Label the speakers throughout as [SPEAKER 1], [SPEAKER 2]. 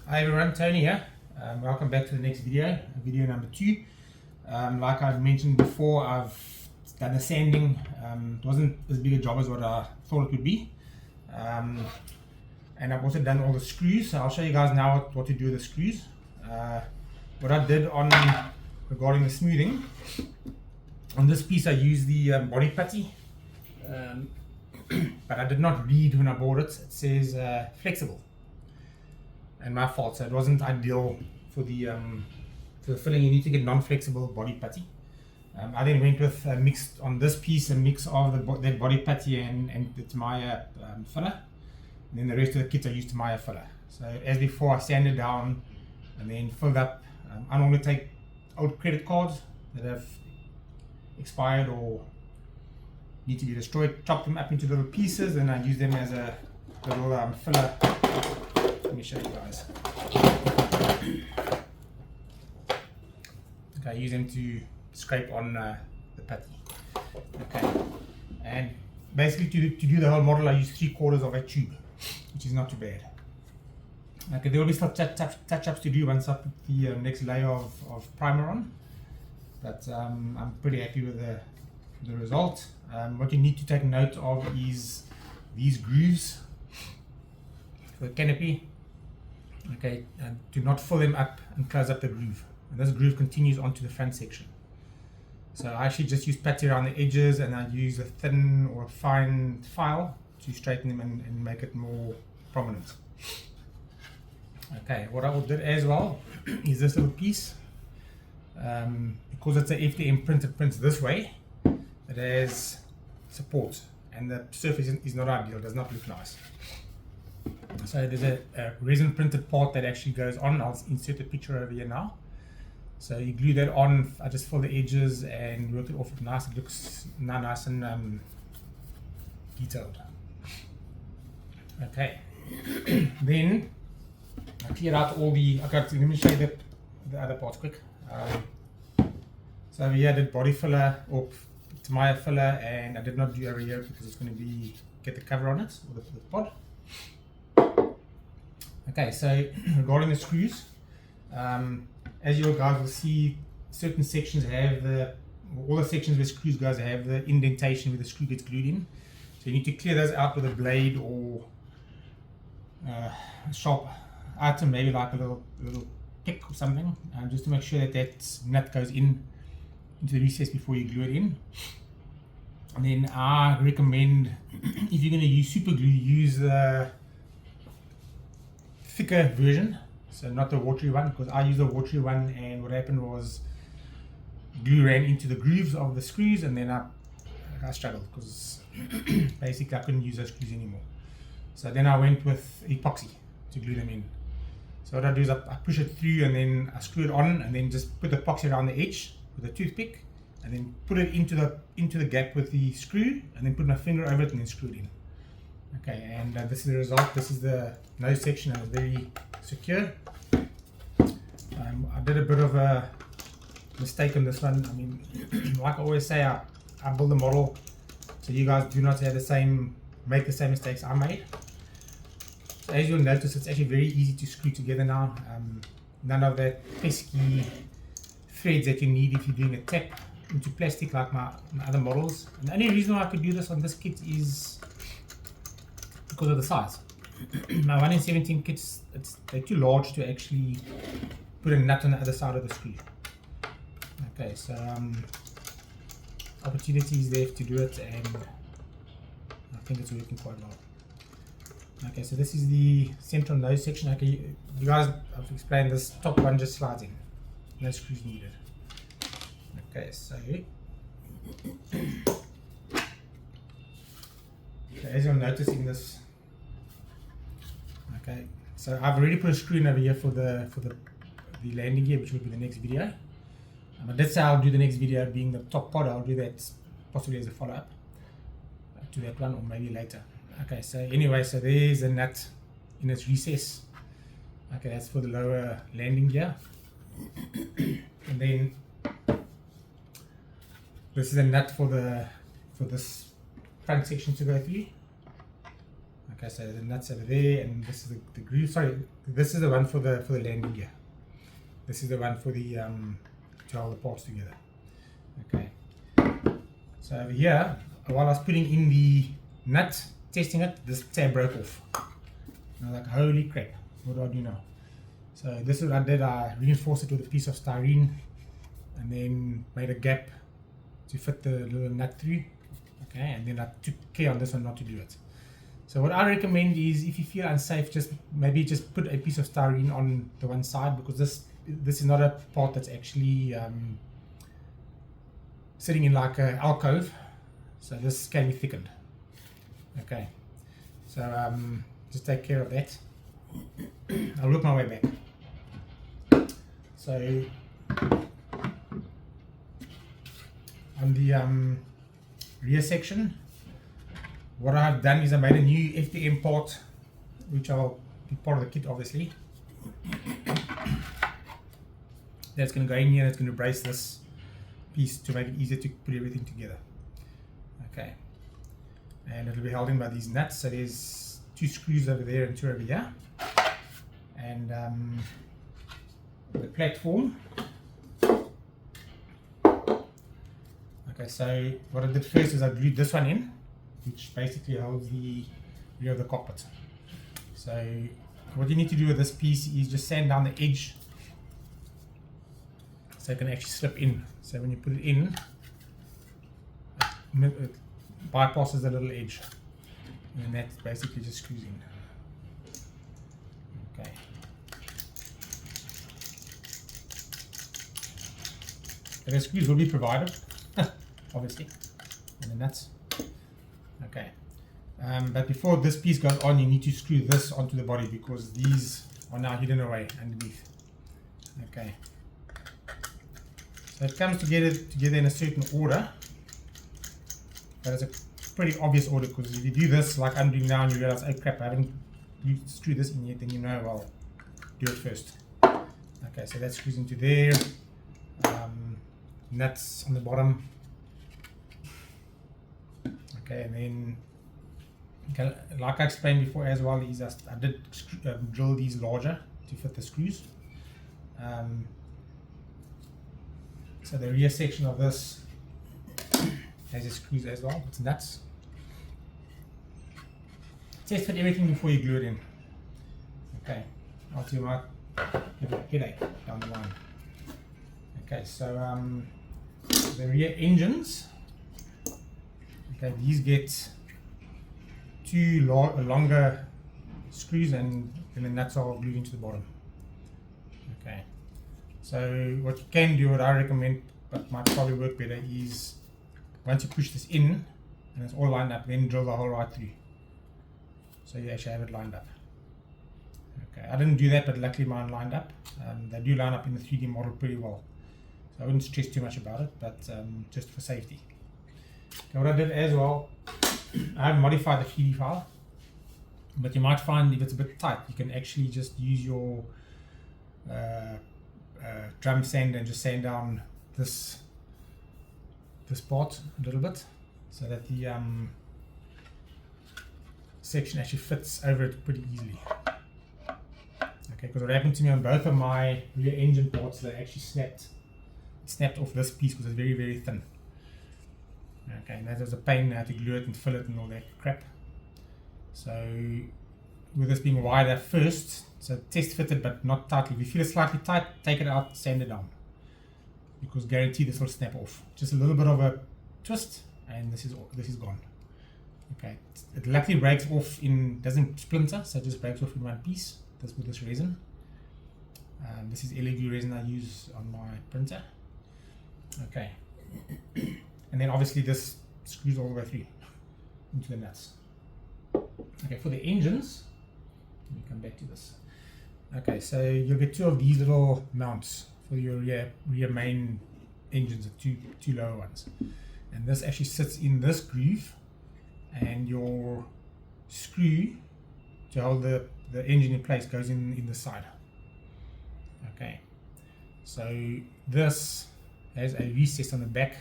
[SPEAKER 1] Hi everyone, Tony here. Welcome back to the next video, video number 2. Like I mentioned before, I've done the sanding. It wasn't as big a job as what I thought it would be. And I've also done all the screws, so I'll show you guys now what to do with the screws. What I did regarding the smoothing, on this piece I used the body putty, but I did not read when I bought it. It says flexible. And my fault, so it wasn't ideal for the filling. You need to get non-flexible body putty. I then went with mixed on this piece, a mix of that body putty and the Tamaya filler, and then the rest of the kit I used Tamaya filler. So as before, I sanded down and then filled up. I normally take old credit cards that have expired or need to be destroyed, chop them up into little pieces, and I use them as a little filler. Let me show you guys. Okay, I use them to scrape on the putty. Okay, and basically to do the whole model, I use 3/4 of a tube, which is not too bad. Okay, there will be still touch-ups to do once I put the next layer of primer on, but I'm pretty happy with the result. What you need to take note of is these grooves for the canopy. Okay, and do not fill them up and close up the groove. And this groove continues onto the front section. So I actually just use putty around the edges, and I use a thin or a fine file to straighten them and make it more prominent. Okay, what I did as well is this little piece. Because it's a FDM print, it prints this way. It has support, and the surface is not ideal, does not look nice. So there's a resin printed part that actually goes on. I'll insert a picture over here now. So you glue that on. I just fill the edges and work it off nice. It looks now nice and detailed. Okay. Then I cleared out all the. Okay, let me show you the other parts quick. So over here I did body filler or Tamaya filler, and I did not do over here because it's going to get the cover on it, or the pod. Okay, so regarding the screws, as you guys will see, certain sections have all the sections where screws goes have the indentation where the screw gets glued in. So you need to clear those out with a blade or a sharp item, maybe like a little pick or something, just to make sure that nut goes into the recess before you glue it in. And then I recommend, if you're going to use super glue, use the thicker version, so not the watery one, because I used the watery one, and what happened was glue ran into the grooves of the screws, and then I struggled because basically I couldn't use those screws anymore. So then I went with epoxy to glue them in. So what I do is I push it through, and then I screw it on, and then just put the epoxy around the edge with a toothpick, and then put it into the gap with the screw, and then put my finger over it and then screw it in. Okay, and this is the result. This is the nose section, and it's very secure. I did a bit of a mistake on this one. I mean, like I always say, I build a model so you guys do not make the same mistakes I made. So as you'll notice, it's actually very easy to screw together now. None of that pesky threads that you need if you're doing a tap into plastic like my other models. And the only reason why I could do this on this kit is because of the size. My 1 in 17 kits, they're too large to actually put a nut on the other side of the screw. Okay, so opportunities there to do it, and I think it's working quite well. Okay, so this is the central nose section. Okay, you guys, I've explained this top one just slides in. No screws needed. Okay, so as you're noticing this. Okay, so I've already put a screw in over here for the landing gear, which will be the next video. But that's how I'll do the next video, being the top pod. I'll do that possibly as a follow-up to that one, or maybe later. Okay, so anyway, so there's a nut in its recess. Okay, that's for the lower landing gear. And then this is a nut for this front section to go through. Okay, so the nuts over there, and this is the groove. Sorry, this is the one for the landing gear. This is the one for the to hold the parts together. Okay. So over here, while I was putting in the nut, testing it, this tab broke off. And I was like, holy crap, what do I do now? So this is what I did. I reinforced it with a piece of styrene, and then made a gap to fit the little nut through. Okay, and then I took care on this one not to do it. So what I recommend is, if you feel unsafe, maybe just put a piece of styrene on the one side, because this is not a part that's actually sitting in like an alcove, so this can be thickened. Okay, so just take care of that. I'll work my way back. So on the rear section, what I've done is I made a new FDM part, which I'll be part of the kit obviously. That's going to go in here, it's going to brace this piece to make it easier to put everything together. Okay, and it'll be held in by these nuts. So there's 2 screws over there and 2 over here, and the platform. Okay, so what I did first is I glued this one in, which basically holds the rear of the cockpit. So what you need to do with this piece is just sand down the edge so it can actually slip in. So when you put it in, it bypasses the little edge, and that basically just screws in. Okay. The screws will be provided, obviously, and the nuts. Okay, but before this piece goes on, you need to screw this onto the body, because these are now hidden away underneath. Okay, so it comes together in a certain order, but it's a pretty obvious order, because if you do this like I'm doing now and you realize, oh crap, I haven't screwed this in yet, then you know, well, do it first. Okay, so that screws into there. Nuts on the bottom. Okay, and then, okay, like I explained before as well, is I did drill these larger to fit the screws. So the rear section of this has its screws as well, it's nuts. Test fit everything before you glue it in. Okay, else you might have a headache down the line. Okay, so the rear engines. Okay, these get 2 longer screws, and the nuts are glued into the bottom. Okay, so what you can do, what I recommend, but might probably work better, is once you push this in and it's all lined up, then drill the hole right through, so you actually have it lined up. Okay, I didn't do that, but luckily mine lined up. They do line up in the 3D model pretty well, so I wouldn't stress too much about it, but just for safety. Okay, what I did as well, I have modified the 3D file, but you might find if it's a bit tight, you can actually just use your drum sand and just sand down this part a little bit, so that the section actually fits over it pretty easily. Okay, because what happened to me on both of my rear engine parts, they actually snapped off this piece because it's very, very thin. Okay, and that was a pain to glue it and fill it and all that crap. So with this being wider first, so test fitted but not tightly. If you feel it slightly tight, take it out, sand it down, because guaranteed this will snap off. Just a little bit of a twist and this is gone. Okay, it luckily breaks off doesn't splinter, so it just breaks off in one piece. This with this resin. This is LED resin I use on my printer. Okay, and then obviously this screws all the way through into the nuts. Okay, for the engines, let me come back to this. Okay, so you'll get 2 of these little mounts for your rear main engines, the two lower ones, and this actually sits in this groove, and your screw to hold the engine in place goes in the side. Okay, so this has a recess on the back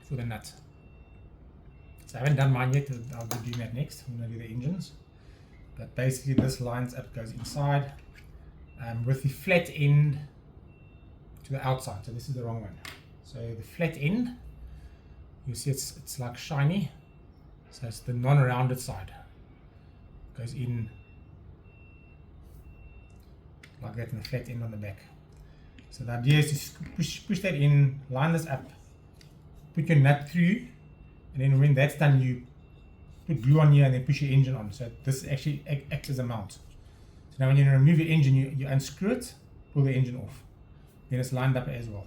[SPEAKER 1] for the nut. So I haven't done mine yet, I'll be doing that next. I'm going to do the engines. But basically this lines up, goes inside with the flat end to the outside. So this is the wrong one. So the flat end, you see it's like shiny. So it's the non-rounded side. Goes in like that, in the flat end on the back. So the idea is to push that in, line this up, put your nut through, and then when that's done, you put glue on here and then push your engine on. So this actually acts as a mount. So now when you remove your engine, you unscrew it, pull the engine off. Then it's lined up as well.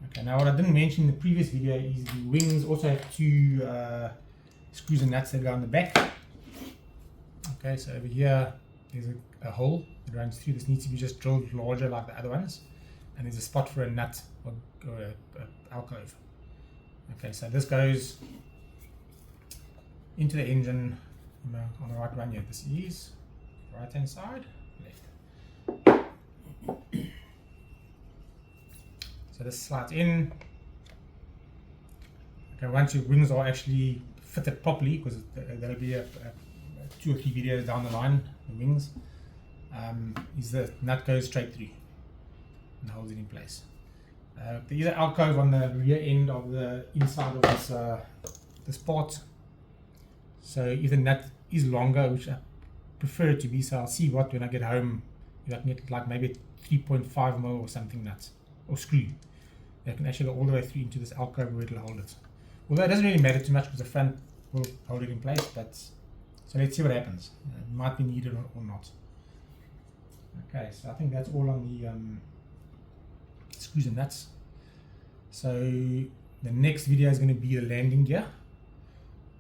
[SPEAKER 1] Okay, now what I didn't mention in the previous video is the wings also have two screws and nuts that go on the back. Okay, so over here there's a hole that runs through. This needs to be just drilled larger like the other ones, and there's a spot for a nut or a alcove. Okay, so this goes into the engine on the right one here. This is right hand side, left. So this slides in. Okay, once your wings are actually fitted properly, because there'll be a 2 or 3 videos down the line, the wings, is the nut goes straight through and holds it in place. There is an alcove on the rear end of the inside of this part. So if the nut is longer, which I prefer it to be, so I'll see what when I get home, if I can get like maybe 3.5mm or something nuts or screw that can actually go all the way through into this alcove where it'll hold it. Although it doesn't really matter too much because the front will hold it in place, but so let's see what happens. It might be needed or not. Okay, so I think that's all on the screws and nuts. So the next video is going to be the landing gear,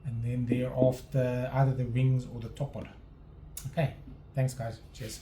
[SPEAKER 1] and then thereafter either the wings or the top pod. Okay, thanks guys, cheers.